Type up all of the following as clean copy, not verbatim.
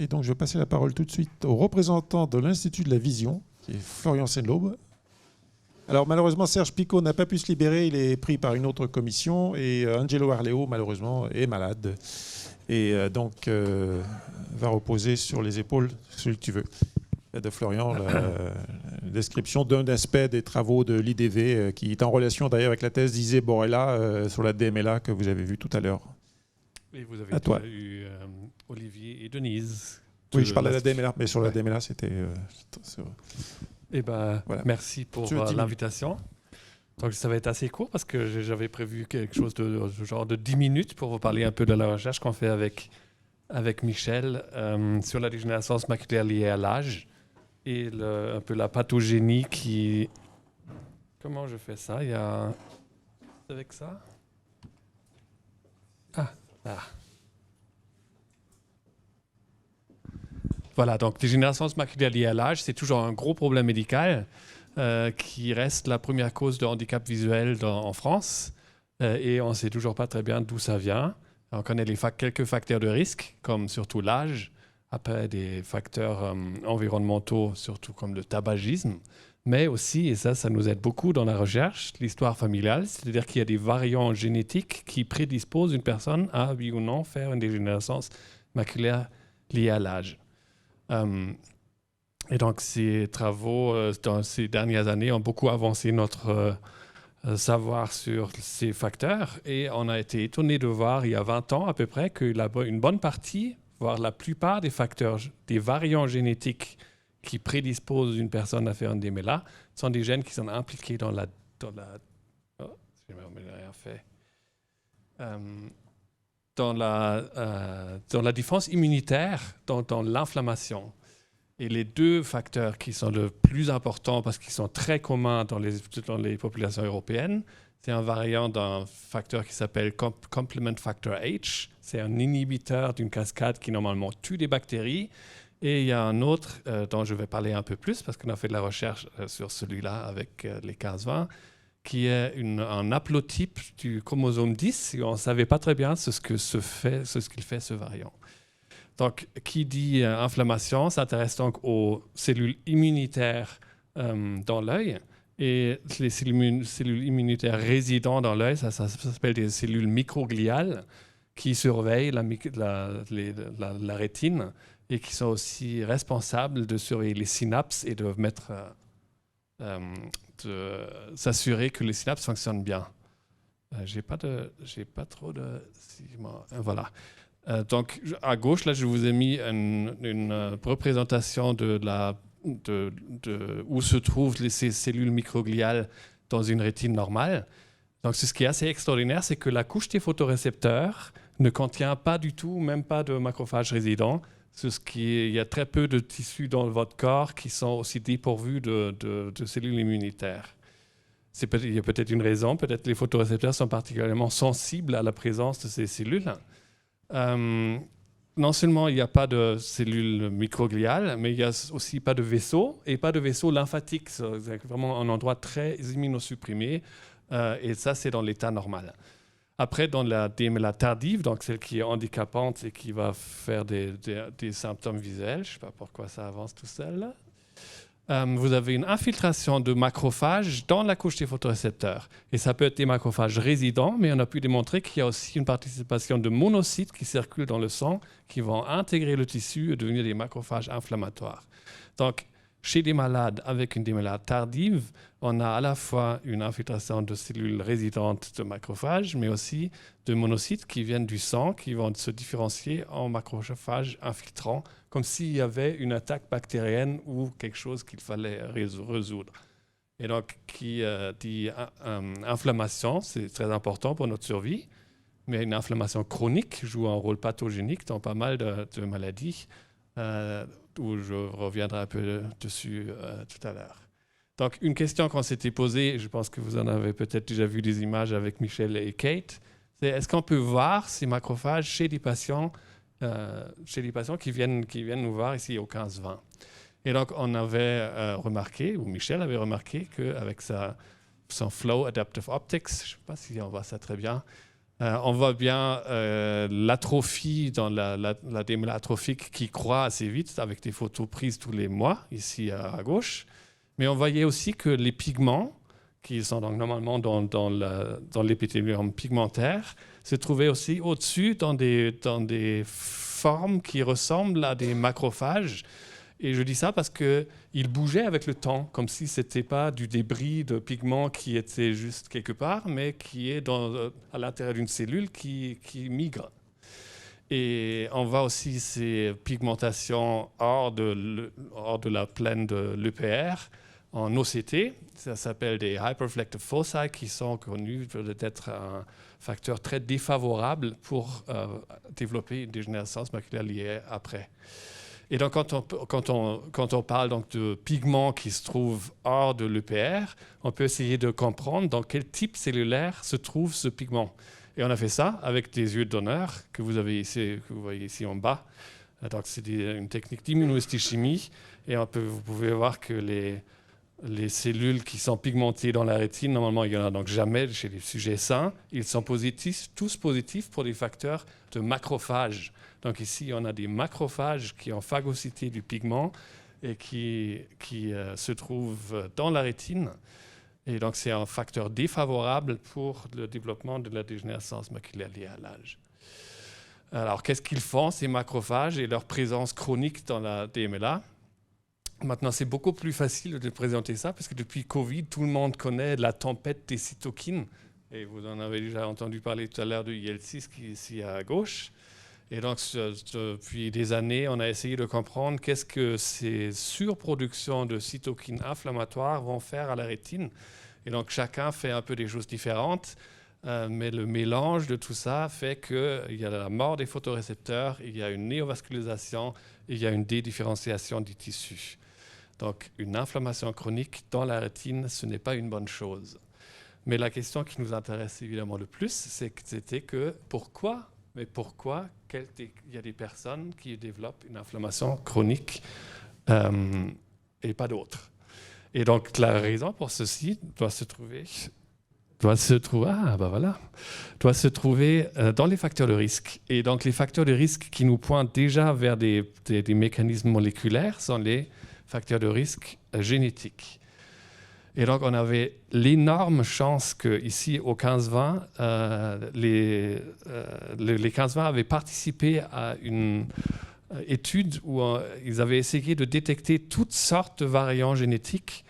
Et donc, je vais passer la parole tout de suite au représentant de l'Institut de la Vision, qui est Florian Senlaube. Alors, malheureusement, Serge Picot n'a pas pu se libérer. Il est pris par une autre commission. Et Angelo Arleo, malheureusement, est malade. Et donc, va reposer sur les épaules, celui que tu veux, de Florian, la description d'un aspect des travaux de l'IDV, qui est en relation d'ailleurs avec la thèse d'Isée Borella sur la DMLA que vous avez vue tout à l'heure. Et vous avez déjà eu Olivier et Denise. Oui, je parlais de la DMLA, mais sur la DMLA, c'était... Eh ben, voilà. Merci pour l'invitation. Donc, ça va être assez court parce que j'avais prévu quelque chose de genre de 10 minutes pour vous parler un peu de la recherche qu'on fait avec Michel sur la dégénérescence maculaire liée à l'âge et un peu la pathogénie qui... Comment je fais ça? Il y a... Avec ça? Voilà, donc dégénérescence maculaire liée à l'âge, c'est toujours un gros problème médical qui reste la première cause de handicap visuel en France et on ne sait toujours pas très bien d'où ça vient. On connaît quelques facteurs de risque, comme surtout l'âge, après des facteurs environnementaux, surtout comme le tabagisme, mais aussi, et ça nous aide beaucoup dans la recherche, l'histoire familiale, c'est-à-dire qu'il y a des variants génétiques qui prédisposent une personne à, oui ou non, faire une dégénérescence maculaire liée à l'âge. Et donc, ces travaux, dans ces dernières années, ont beaucoup avancé notre savoir sur ces facteurs. Et on a été étonné de voir, il y a 20 ans à peu près, qu'une bonne partie, voire la plupart des facteurs, des variants génétiques qui prédisposent une personne à faire un DMLA, sont des gènes qui sont impliqués dans la défense immunitaire, dans l'inflammation. Et les deux facteurs qui sont le plus importants, parce qu'ils sont très communs dans les populations européennes, c'est un variant d'un facteur qui s'appelle complement factor H. C'est un inhibiteur d'une cascade qui normalement tue des bactéries. Et il y a un autre dont je vais parler un peu plus, parce qu'on a fait de la recherche sur celui-là avec les 15-20, qui est un haplotype du chromosome 10. Et on ne savait pas très bien ce qu'il fait, ce variant. Donc, qui dit inflammation s'intéresse donc aux cellules immunitaires dans l'œil. Et les cellules immunitaires résidant dans l'œil, ça s'appelle des cellules microgliales qui surveillent la rétine et qui sont aussi responsables de surveiller les synapses et de s'assurer que les synapses fonctionnent bien. J'ai pas trop de... Voilà. Donc, à gauche, là, je vous ai mis une représentation où se trouvent ces cellules microgliales dans une rétine normale. Donc, ce qui est assez extraordinaire, c'est que la couche des photorécepteurs ne contient pas du tout, même pas de macrophages résidents. Il y a très peu de tissus dans votre corps qui sont aussi dépourvus de cellules immunitaires. Il y a peut-être une raison, peut-être les photorécepteurs sont particulièrement sensibles à la présence de ces cellules. Non seulement il n'y a pas de cellules microgliales, mais il n'y a aussi pas de vaisseaux et pas de vaisseaux lymphatiques. C'est vraiment un endroit très immunosupprimé et ça, c'est dans l'état normal. Après, dans la DMLA tardive, donc celle qui est handicapante et qui va faire des symptômes visuels, je ne sais pas pourquoi ça avance tout seul, vous avez une infiltration de macrophages dans la couche des photorécepteurs. Et ça peut être des macrophages résidents, mais on a pu démontrer qu'il y a aussi une participation de monocytes qui circulent dans le sang, qui vont intégrer le tissu et devenir des macrophages inflammatoires. Donc, chez des malades avec une DMLA tardive, on a à la fois une infiltration de cellules résidentes de macrophages, mais aussi de monocytes qui viennent du sang, qui vont se différencier en macrophages infiltrants, comme s'il y avait une attaque bactérienne ou quelque chose qu'il fallait résoudre. Et donc, qui dit inflammation, c'est très important pour notre survie, mais une inflammation chronique joue un rôle pathogénique dans pas mal de maladies, où je reviendrai un peu dessus tout à l'heure. Donc, une question qu'on s'était posée, je pense que vous en avez peut-être déjà vu des images avec Michel et Kate, c'est est-ce qu'on peut voir ces macrophages chez des patients qui viennent nous voir ici au 15-20. Et donc, on avait remarqué, ou Michel avait remarqué, qu'avec son Flow Adaptive Optics, je ne sais pas si on voit ça très bien, On voit bien l'atrophie dans la déméla atrophique qui croît assez vite avec des photos prises tous les mois, ici à gauche. Mais on voyait aussi que les pigments, qui sont donc normalement dans l'épithélium pigmentaire, se trouvaient aussi au-dessus dans des formes qui ressemblent à des macrophages. Et je dis ça parce qu'ils bougeaient avec le temps, comme si ce n'était pas du débris de pigments qui était juste quelque part, mais qui est à l'intérieur d'une cellule qui migre. Et on voit aussi ces pigmentations hors de la plaine de l'EPR, en OCT. Ça s'appelle des hyperreflective foci, qui sont connus d'être un facteur très défavorable pour développer une dégénérescence maculaire liée après. Et donc, quand on parle donc de pigments qui se trouvent hors de l'EPR, on peut essayer de comprendre dans quel type cellulaire se trouve ce pigment. Et on a fait ça avec des yeux de donneur que vous voyez ici en bas. Donc, c'est une technique d'immunohistochimie. Et vous pouvez voir que les cellules qui sont pigmentées dans la rétine, normalement, il n'y en a donc jamais chez les sujets sains. Ils sont tous positifs pour des facteurs de macrophages. Donc ici, on a des macrophages qui ont phagocyté du pigment et qui se trouvent dans la rétine. Et donc, c'est un facteur défavorable pour le développement de la dégénérescence maculaire liée à l'âge. Alors, qu'est-ce qu'ils font, ces macrophages, et leur présence chronique dans la DMLA? Maintenant, c'est beaucoup plus facile de présenter ça parce que depuis Covid, tout le monde connaît la tempête des cytokines. Et vous en avez déjà entendu parler tout à l'heure de IL-6 qui est ici à gauche. Et donc, depuis des années, on a essayé de comprendre qu'est-ce que ces surproductions de cytokines inflammatoires vont faire à la rétine. Et donc, chacun fait un peu des choses différentes, mais le mélange de tout ça fait qu'il y a la mort des photorécepteurs, il y a une néovascularisation, il y a une dédifférenciation du tissu. Donc, une inflammation chronique dans la rétine, ce n'est pas une bonne chose. Mais la question qui nous intéresse évidemment le plus, c'était que pourquoi il y a des personnes qui développent une inflammation chronique et pas d'autres. Et donc, la raison pour ceci doit se trouver dans les facteurs de risque. Et donc, les facteurs de risque qui nous pointent déjà vers des mécanismes moléculaires sont les facteurs de risque génétiques. Et donc, on avait l'énorme chance qu'ici, au 15-20, les 15-20 avaient participé à une étude où ils avaient essayé de détecter toutes sortes de variants génétiques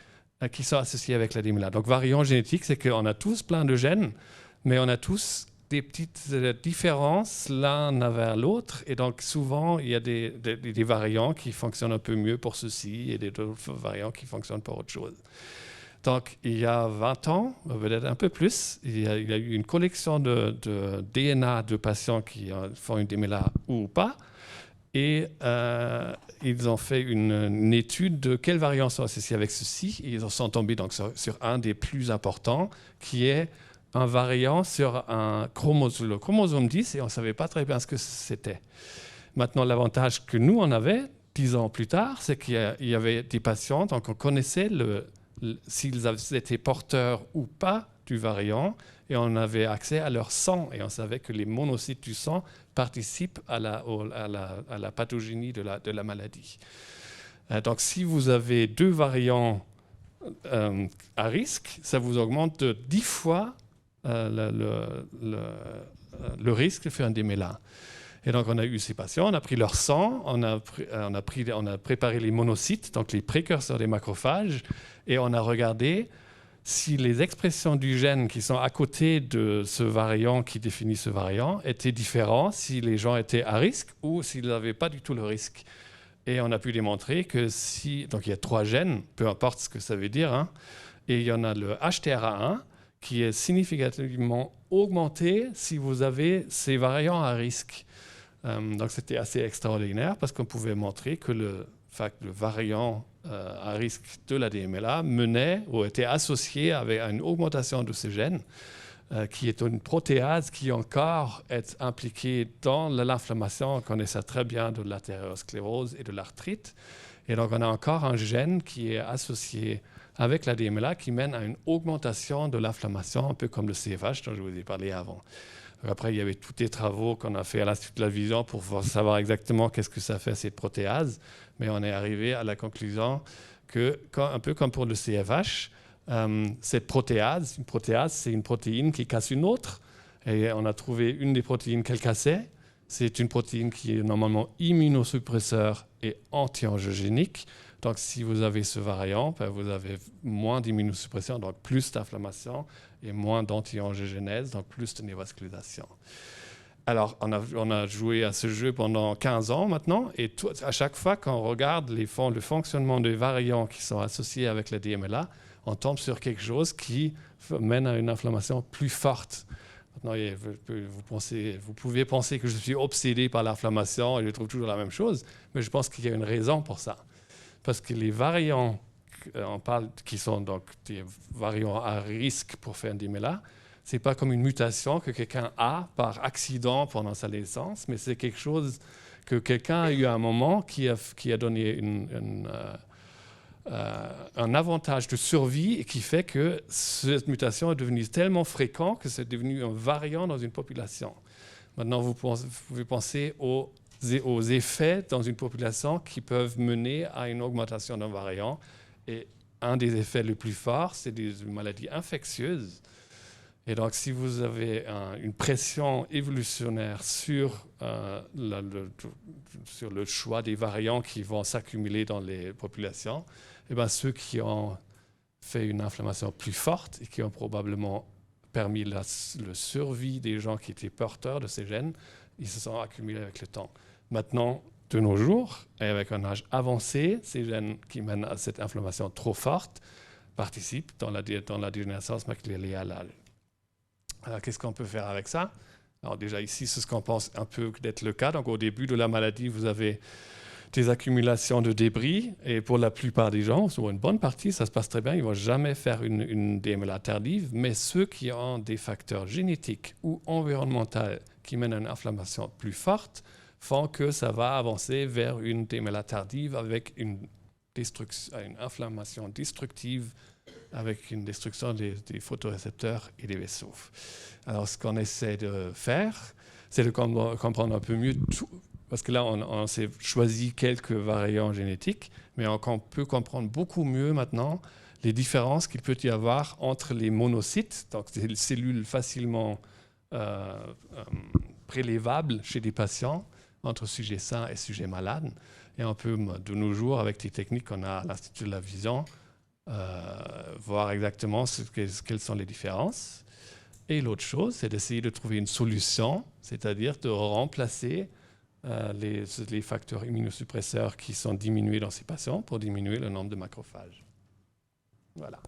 qui sont associés avec la DMLA. Donc, variants génétiques, c'est qu'on a tous plein de gènes, mais on a tous des petites différences l'un vers l'autre. Et donc, souvent, il y a des variants qui fonctionnent un peu mieux pour ceci et d'autres variants qui fonctionnent pour autre chose. Donc, il y a 20 ans, peut-être un peu plus, il y a eu une collection de DNA de patients qui font une DMLA ou pas. Et ils ont fait une étude de quelles variants sont associés avec ceci. Et ils sont tombés donc sur un des plus importants, qui est un variant sur le chromosome 10, et on ne savait pas très bien ce que c'était. Maintenant, l'avantage que nous, on avait 10 ans plus tard, c'est qu'il y avait des patients, donc on connaissait s'ils étaient porteurs ou pas du variant, et on avait accès à leur sang, et on savait que les monocytes du sang participent à la pathogénie de la maladie. Donc, si vous avez 2 variants à risque, ça vous augmente de 10 fois le risque de faire un DMLA. Et donc, on a eu ces patients, on a pris leur sang, on a préparé les monocytes, donc les précurseurs des macrophages, et on a regardé si les expressions du gène qui sont à côté de ce variant qui définit ce variant étaient différents, si les gens étaient à risque ou s'ils n'avaient pas du tout le risque. Et on a pu démontrer que donc il y a 3 gènes, peu importe ce que ça veut dire, hein, et il y en a le HTRA1 qui est significativement augmenté si vous avez ces variants à risque. Donc c'était assez extraordinaire parce qu'on pouvait montrer que le variant à risque de la DMLA menait ou était associé avec une augmentation de ce gène qui est une protéase qui encore est impliquée dans l'inflammation. On connaît ça très bien de l'athérosclérose et de l'arthrite. Et donc on a encore un gène qui est associé avec la DMLA qui mène à une augmentation de l'inflammation, un peu comme le CFH dont je vous ai parlé avant. Après, il y avait tous les travaux qu'on a fait à l'Institut de la Vision pour savoir exactement qu'est-ce que ça fait cette protéase. Mais on est arrivé à la conclusion que, un peu comme pour le CFH, cette protéase, une protéase, c'est une protéine qui casse une autre. Et on a trouvé une des protéines qu'elle cassait. C'est une protéine qui est normalement immunosuppresseur et anti-angiogénique. Donc, si vous avez ce variant, vous avez moins d'immunosuppression, donc plus d'inflammation et moins d'anti-angiogénèse, donc plus de néovascularisation. Alors, on a joué à ce jeu pendant 15 ans maintenant, et à chaque fois qu'on regarde le fonctionnement des variants qui sont associés avec le DMLA, on tombe sur quelque chose qui mène à une inflammation plus forte. Maintenant, vous pouvez penser que je suis obsédé par l'inflammation et je trouve toujours la même chose, mais je pense qu'il y a une raison pour ça. Parce que les variants, on parle, qui sont donc des variants à risque pour faire un DMLA, ce n'est pas comme une mutation que quelqu'un a par accident pendant sa naissance, mais c'est quelque chose que quelqu'un a eu à un moment qui a donné un avantage de survie et qui fait que cette mutation est devenue tellement fréquente que c'est devenu un variant dans une population. Maintenant, vous pouvez penser aux effets dans une population qui peuvent mener à une augmentation d'un variant. Et un des effets les plus forts, c'est des maladies infectieuses. Et donc, si vous avez une pression évolutionnaire sur le choix des variants qui vont s'accumuler dans les populations, eh bien, ceux qui ont fait une inflammation plus forte et qui ont probablement permis la survie des gens qui étaient porteurs de ces gènes, ils se sont accumulés avec le temps. Maintenant, de nos jours, et avec un âge avancé, ces gènes qui mènent à cette inflammation trop forte participent dans la dégénérescence maculaire. Alors, qu'est-ce qu'on peut faire avec ça? Alors déjà ici, c'est ce qu'on pense un peu d'être le cas. Donc au début de la maladie, vous avez des accumulations de débris. Et pour la plupart des gens, sur une bonne partie, ça se passe très bien. Ils ne vont jamais faire une DMLA tardive. Mais ceux qui ont des facteurs génétiques ou environnementaux qui mènent à une inflammation plus forte font que ça va avancer vers une DMLA tardive avec une inflammation destructive, avec une destruction des photorécepteurs et des vaisseaux. Alors, ce qu'on essaie de faire, c'est de comprendre un peu mieux tout, parce que là, on s'est choisi quelques variants génétiques, mais on peut comprendre beaucoup mieux maintenant les différences qu'il peut y avoir entre les monocytes, donc des cellules facilement prélévables chez des patients, entre sujets sains et sujets malades. Et on peut, de nos jours, avec des techniques qu'on a à l'Institut de la Vision, voir exactement quelles sont les différences. Et l'autre chose, c'est d'essayer de trouver une solution, c'est-à-dire de remplacer les facteurs immunosuppresseurs qui sont diminués dans ces patients pour diminuer le nombre de macrophages. Voilà.